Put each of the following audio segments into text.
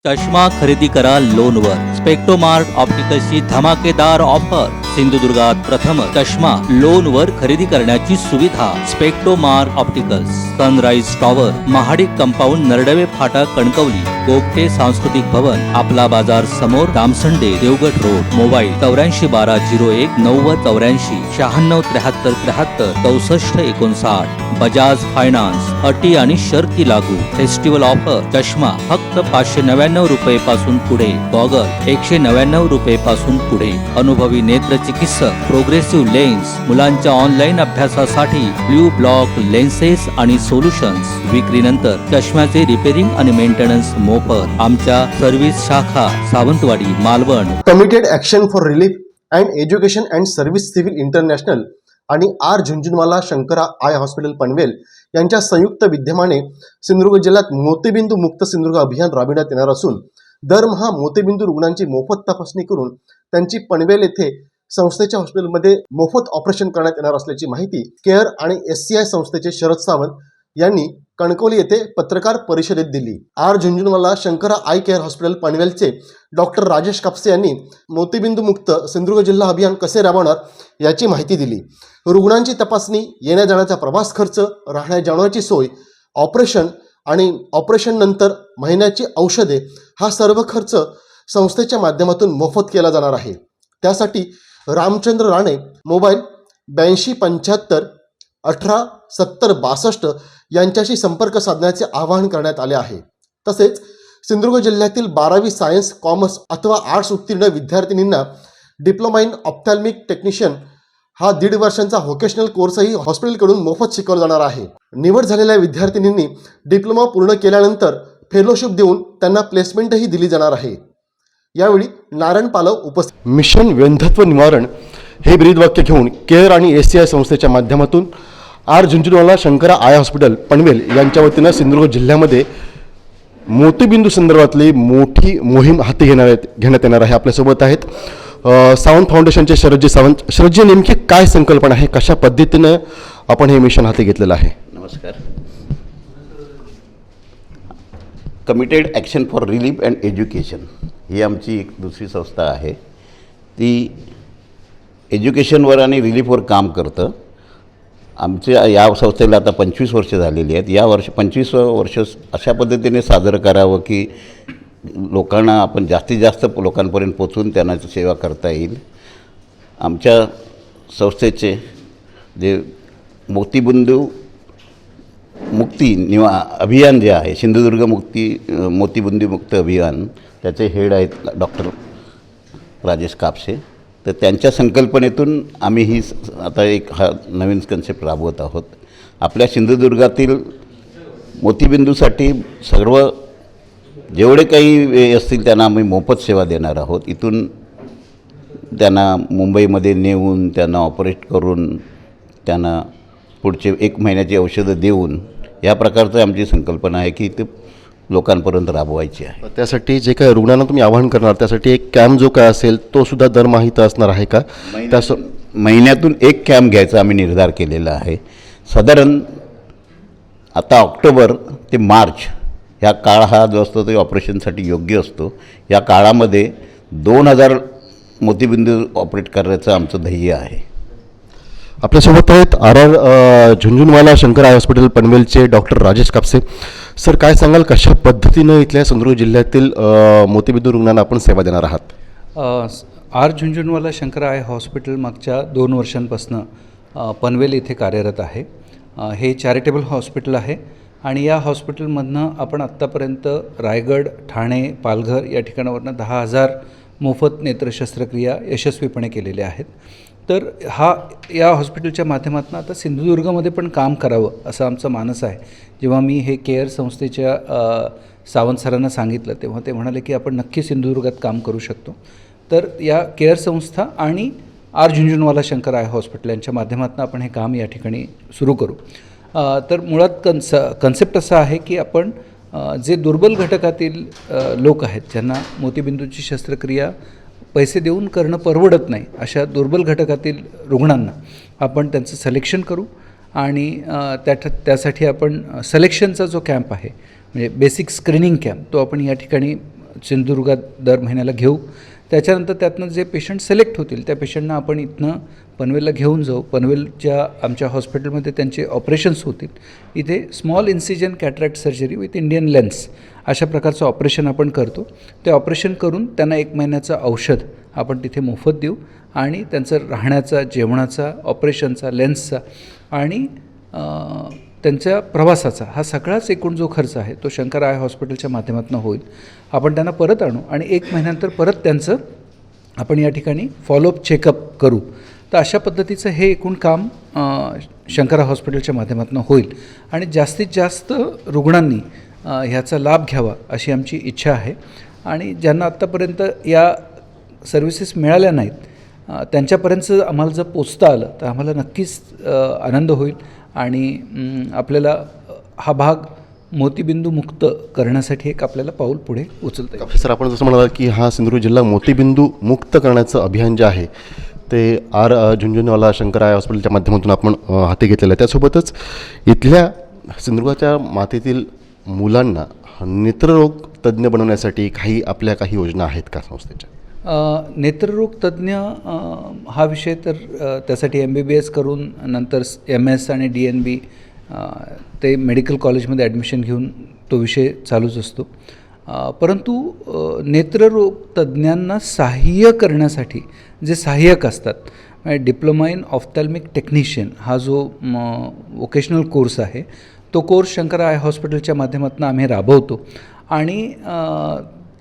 चष्मा खरेदी करा लोनवर. स्पेक्टोमार्ट ऑप्टिकल्सची धमाकेदार ऑफर. सिंधुदुर्गात प्रथम चष्मा लोनवर खरेदी करण्याची सुविधा. Spectomart opticals, sunrise tower, Mahadik compound, Naradve फाटा, कणकवली. गोगटे सांस्कृतिक भवन, आपला बाजार समोर, Damsande, Devgad road. Mobile 841201 9084 96 73 73 64 59. Bajaj finance. अटी आणि शर्ती लागू. Festival offer. चष्मा फक्त 599 रुपये पासून पुढे. गॉगल 199 रुपये पासून पुढे. अनुभवी नेत्र चिकित्सक. Progressive lens. मुलांच्या ऑनलाईन अभ्यासासाठी ब्ल्यू ब्लॉक लेन्सेस आणि सोल्युशन्स. विक्रीनंतर चष्म्याचे रिपेरिंग आणि मेंटेनन्स मोफत. आमच्या सर्व्हिस शाखा Sawantwadi, Malvan. Committed action for relief and education and service civil international आणि R Jhunjhunwala Shankara eye hospital Panvel यांच्या संयुक्त विद्यमाने सिंधुदुर्ग जिल्ह्यात मोतीबिंदू मुक्त सिंधुदुर्ग अभियान राबविण्यात येणार असून दरमहा मोतीबिंदू रुग्णांची मोफत तपासणी करून त्यांची पनवेल येथे संस्थेच्या हॉस्पिटलमध्ये मोफत ऑपरेशन करण्यात येणार असल्याची माहिती केअर आणि SCI संस्थेचे शरद सावंत यांनी कणकवली येथे पत्रकार परिषदेत दिली. R Jhunjhunwala Shankara eye care hospital पनवेलचे डॉक्टर राजेश कापसे यांनी मोतीबिंदू मुक्त सिंधुदुर्ग जिल्हा अभियान कसे राबवणार याची माहिती दिली. रुग्णांची तपासणी, येण्या जाण्याचा प्रवास खर्च, राहण्या जेवणाची सोय, ऑपरेशन आणि ऑपरेशन नंतर महिन्याची औषधे हा सर्व खर्च संस्थेच्या माध्यमातून मोफत केला जाणार आहे. त्यासाठी रामचंद्र राणे मोबाईल 8275 18 70 62 यांच्याशी संपर्क साधण्याचे आवाहन करण्यात आले आहे. तसेच सिंधुदुर्ग जिल्ह्यातील 12वी सायन्स, कॉमर्स अथवा आर्ट्स उत्तीर्ण विद्यार्थिनींना डिप्लोमा इन ऑप्थॅल्मिक टेक्निशियन हा 1.5 वर्षांचा व्होकेशनल कोर्सही हॉस्पिटलकडून मोफत शिकवला जाणार आहे. निवड झालेल्या विद्यार्थिनींनी डिप्लोमा पूर्ण केल्यानंतर फेलोशिप देऊन त्यांना प्लेसमेंटही दिली जाणार आहे. यावेळी नारायण पालव उपस्थित. मिशन व्यंधत्व निवारण हे ब्रीदवाक्य घेऊन केअर आणि SCI संस्थेच्या माध्यमातून R Jhunjhunwala Shankara eye hospital Panvel यांच्या वतीनं सिंधुदुर्ग जिल्ह्यामध्ये मोतीबिंदू संदर्भातली मोठी मोहीम हाती घेण्यात येणार आहे. आपल्यासोबत आहेत सावंत फाउंडेशनचे शरदजी सावंत. शरदजी, नेमकी काय संकल्पना आहे, कशा पद्धतीनं आपण हे मिशन हाती घेतलेलं आहे? नमस्कार. Committed action for relief and education ही आमची एक दुसरी संस्था आहे. ती एज्युकेशनवर आणि रिलीफवर काम करतं. आमच्या या संस्थेला आता 25 वर्ष झालेली आहेत. या 25 वर्ष अशा पद्धतीने साजरं करावं की लोकांना आपण जास्तीत जास्त लोकांपर्यंत पोचून त्यांना सेवा करता येईल. आमच्या संस्थेचे जे मोतीबिंदू मुक्ती अभियान जे आहे, सिंधुदुर्ग मोतीबिंदू मुक्त अभियान, त्याचे हेड आहेत डॉक्टर राजेश कापसे. तर त्यांच्या संकल्पनेतून आम्ही आता हा नवीन कन्सेप्ट राबवत आहोत. आपल्या सिंधुदुर्गातील मोतीबिंदूसाठी सर्व जेवढे काही असतील त्यांना आम्ही मोफत सेवा देणार आहोत. इथून त्यांना मुंबईमध्ये नेऊन त्यांना ऑपरेट करून त्यांना पुढचे 1 महिन्याची औषधं देऊन या प्रकारचं आमची संकल्पना आहे की ते लोकांपर्यंत राबवायची आहे. त्यासाठी जे काही रुग्णांना तुम्ही आवाहन करणार त्यासाठी एक कॅम्प जो काय असेल तो सुद्धा दरमहा असणार आहे का? महिन्यातून 1 कॅम्प घ्यायचा आम्ही निर्धार केलेला आहे. साधारण आता ऑक्टोबर ते मार्च ह्या काळ हा जो असतो तो ऑपरेशनसाठी योग्य असतो. या काळामध्ये 2000 मोतीबिंदू ऑपरेट करण्याचं आमचं ध्येय आहे. आपल्यासोबत आहेत RR Jhunjhunwala Shankara eye hospital पनवेलचे डॉक्टर राजेश कापसे. सर, काय सांगाल, कशा पद्धतीनं इथल्या सिंधुदुर्ग जिल्ह्यातील मोतीबिंदू रुग्णांना आपण सेवा देणार आहात? R Jhunjhunwala Shankara eye hospital मागच्या 2 वर्षांपासून पनवेल येथे कार्यरत आहे. हे चॅरिटेबल हॉस्पिटल आहे आणि या हॉस्पिटलमधनं आपण आत्तापर्यंत रायगड, ठाणे, पालघर या ठिकाणावरनं 10,000 मोफत नेत्र शस्त्रक्रिया यशस्वीपणे केलेल्या आहेत. तर या हॉस्पिटलच्या माध्यमातून आता सिंधुदुर्गमध्ये पण काम करावं असं आमचं मानस आहे. जेव्हा मी हे केअर संस्थेच्या सावंत सरांना सांगितलं तेव्हा ते म्हणाले की आपण नक्की सिंधुदुर्गात काम करू शकतो. तर या केअर संस्था आणि R Jhunjhunwala Shankara eye hospital यांच्या माध्यमातून आपण हे काम या ठिकाणी सुरू करू. तर मुळात कन्सेप्ट असा आहे की आपण जे दुर्बल घटकातील लोक आहेत, ज्यांना मोतीबिंदूची शस्त्रक्रिया पैसे देऊन करणं परवडत नाही, अशा दुर्बल घटकातील रुग्णांना आपण त्यांचं सिलेक्शन करू आणि त्यासाठी आपण सिलेक्शनचा जो कॅम्प आहे म्हणजे बेसिक स्क्रीनिंग कॅम्प तो आपण या ठिकाणी सिंधुदुर्गात दर महिन्याला घेऊ. त्याच्यानंतर त्यातनं जे पेशंट सिलेक्ट होतील त्या पेशंटना आपण इथनं पनवेलला घेऊन जाऊ. पनवेलच्या आमच्या हॉस्पिटलमध्ये त्यांचे ऑपरेशन्स होतील. इथे small incision cataract surgery with Indian lens अशा प्रकारचं ऑपरेशन आपण करतो. ते ऑपरेशन करून त्यांना 1 महिन्याचं औषध आपण तिथे मोफत देऊ आणि त्यांचं राहण्याचा, जेवणाचा, ऑपरेशनचा, लेन्सचा आणि त्यांच्या प्रवासाचा हा सगळाच एकूण जो खर्च आहे तो शंकर आय हॉस्पिटलच्या माध्यमातून होईल. आपण त्यांना परत आणू आणि 1 महिन्यानंतर परत त्यांचं आपण या ठिकाणी फॉलोअप चेकअप करू. तर अशा पद्धतीचं हे एकूण काम शंकरा हॉस्पिटलच्या माध्यमातून होईल आणि जास्तीत जास्त रुग्णांनी ह्याचा लाभ घ्यावा अशी आमची इच्छा आहे. आणि ज्यांना आत्तापर्यंत या सर्व्हिसेस मिळाल्या नाहीत त्यांच्यापर्यंत आम्हाला जर पोचता आलं तर आम्हाला नक्कीच आनंद होईल आणि आपल्याला हा भाग मोतीबिंदू मुक्त करण्यासाठी एक आपल्याला पाऊल पुढे उचलता येईल. सर, आपण जसं म्हणाला की हा सिंधुदुर्ग जिल्हा मोतीबिंदू मुक्त करण्याचं अभियान जे आहे ते आर झुंझुनवाला शंकर आय हॉस्पिटलच्या माध्यमातून आपण हाती घेतलेलं आहे. त्यासोबतच इथल्या सिंधुदुर्गाच्या मातेतील मुलांना नेत्ररोग तज्ज्ञ बनवण्यासाठी काही योजना आहेत का संस्थेच्या? नेत्ररोग तज्ज्ञ हा विषय तर त्यासाठी MBBS करून नंतर MS आणि DNB ते मेडिकल कॉलेजमध्ये ॲडमिशन घेऊन तो विषय चालूच असतो. परंतु नेत्ररोग तज्ज्ञांना सहाय्य करण्यासाठी जे सहाय्यक असतात डिप्लोमा इन ऑफ्थॅल्मिक टेक्निशियन हा जो वोकेशनल कोर्स आहे तो कोर्स शंकर आय हॉस्पिटलच्या माध्यमातून आम्ही राबवतो आणि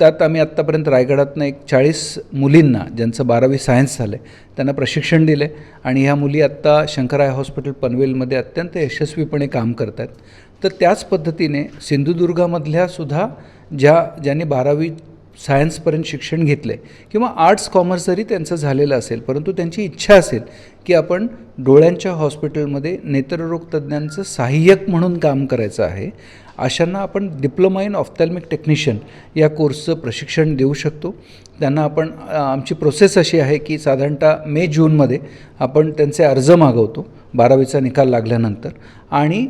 त्यात आम्ही आत्तापर्यंत रायगडातनं एक 40 मुलींना ज्यांचं 12वी सायन्स झालं आहे त्यांना प्रशिक्षण दिलं आहे आणि ह्या मुली आत्ता शंकर आय हॉस्पिटल पनवेलमध्ये अत्यंत यशस्वीपणे काम करत आहेत. तर त्याच पद्धतीने सिंधुदुर्गामधल्या सुद्धा ज्यांनी 12वी सायन्सपर्यंत शिक्षण घेतलं आहे किंवा आर्ट्स कॉमर्स जरी त्यांचं झालेलं असेल परंतु त्यांची इच्छा असेल की आपण डोळ्यांच्या हॉस्पिटलमध्ये नेत्ररोग तज्ज्ञांचं सहाय्यक म्हणून काम करायचं आहे, अशांना आपण डिप्लोमा इन ऑफ्थॅल्मिक टेक्निशियन या कोर्सचं प्रशिक्षण देऊ शकतो. त्यांना आपण आमची प्रोसेस अशी आहे की साधारणतः मे-जूनमध्ये आपण त्यांचे अर्ज मागवतो 12वीचा निकाल लागल्यानंतर आणि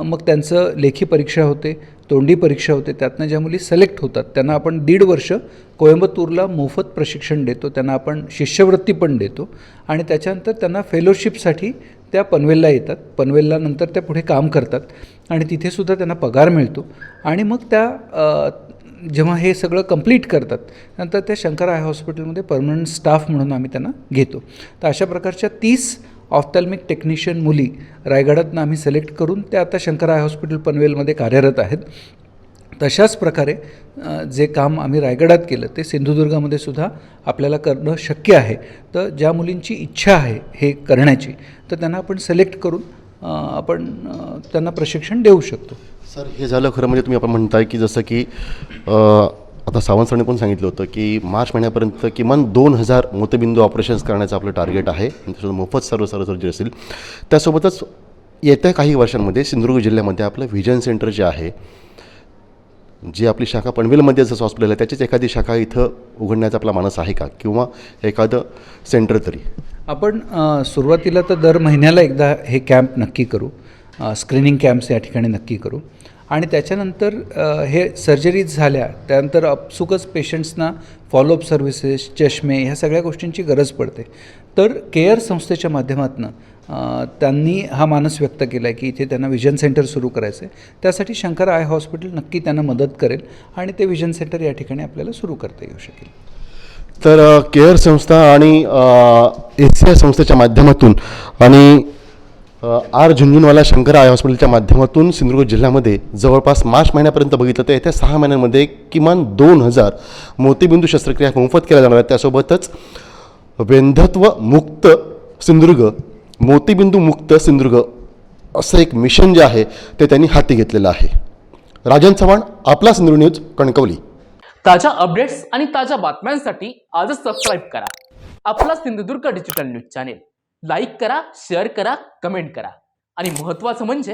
मग त्यांचं लेखी परीक्षा होते, तोंडी परीक्षा होते. त्यातनं ज्या मुली सिलेक्ट होतात त्यांना आपण 1.5 वर्ष कोयंबतूरला मोफत प्रशिक्षण देतो. त्यांना आपण शिष्यवृत्ती पण देतो आणि त्याच्यानंतर त्यांना फेलोशिपसाठी त्या पनवेलला येतात. पनवेलला नंतर त्या पुढे काम करतात आणि तिथेसुद्धा त्यांना पगार मिळतो आणि मग त्या जेव्हा हे सगळं कंप्लीट करतात नंतर त्या शंकर आय हॉस्पिटलमध्ये परमनंट स्टाफ म्हणून आम्ही त्यांना घेतो. तर अशा प्रकारच्या 30 ऑफ्थॅल्मिक टेक्निशियन मुली रायगडातनं आम्ही सिलेक्ट करून त्या आता शंकर आय हॉस्पिटल पनवेलमध्ये कार्यरत आहेत. तशाच प्रकारे जे काम आम्ही रायगडात केलं ते सिंधुदुर्गामध्ये सुद्धा आपल्याला करणं शक्य आहे. तर ज्या मुलींची इच्छा आहे हे करण्याची तर त्यांना आपण सिलेक्ट करून आपण त्यांना प्रशिक्षण देऊ शकतो. सर, हे झालं खरं म्हणजे तुम्ही आपण म्हणताय की जसं की आता सावंत सरांनी पण सांगितलं होतं की मार्च महिन्यापर्यंत किमान 2000 मोतीबिंदू ऑपरेशन्स करण्याचं आपलं टार्गेट आहे आणि त्याच्यात मोफत सर्व सर्जरी असेल. त्यासोबतच येत्या काही वर्षांमध्ये सिंधुदुर्ग जिल्ह्यामध्ये आपलं व्हिजन सेंटर जे आहे, जी आपली शाखा पनवेलमध्ये जसं हॉस्पिटल आहे त्याचीच एखादी शाखा इथं उघडण्याचा आपला मानस आहे का किंवा एखादं सेंटर तरी? आपण सुरुवातीला तर दर महिन्याला एकदा हे कॅम्प नक्की करू, स्क्रीनिंग कॅम्प्स या ठिकाणी नक्की करू आणि त्याच्यानंतर हे सर्जरीज झाल्या त्यानंतर अपसुकच पेशंट्सना फॉलोअप सर्व्हिसेस, चष्मे ह्या सगळ्या गोष्टींची गरज पडते. तर केअर संस्थेच्या माध्यमातून त्यांनी हा मानस व्यक्त केला आहे की इथे त्यांना विजन सेंटर सुरू करायचं आहे. त्यासाठी शंकर आय हॉस्पिटल नक्की त्यांना मदत करेल आणि ते विजन सेंटर या ठिकाणी आपल्याला सुरू करता येऊ शकेल. तर केअर संस्था आणि ACI संस्थेच्या माध्यमातून आणि आर झुंझुनवाला शंकर आय हॉस्पिटलच्या माध्यमातून सिंधुदुर्ग जिल्ह्यामध्ये जवळपास मार्च महिन्यापर्यंत बघितलं तर येत्या 6 महिन्यांमध्ये किमान 2000 मोतीबिंदू शस्त्रक्रिया मोफत केल्या जाणार आहेत. त्यासोबतच वेंधत्व मुक्त सिंधुदुर्ग, मोतीबिंदू मुक्त सिंधुदुर्ग असं एक मिशन जे आहे ते त्यांनी हाती घेतलेलं आहे. राजन चव्हाण, आपला सिंधुदुर्ग न्यूज, कणकवली. ताज्या अपडेट्स आणि ताज्या बातम्यांसाठी आजच सबस्क्राईब करा आपला Sindhudurg digital news channel. Like करा, शेअर करा, कमेंट करा आणि महत्त्वाचं म्हणजे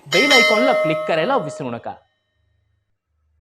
बेल आयकॉनला क्लिक करायला विसरू नका.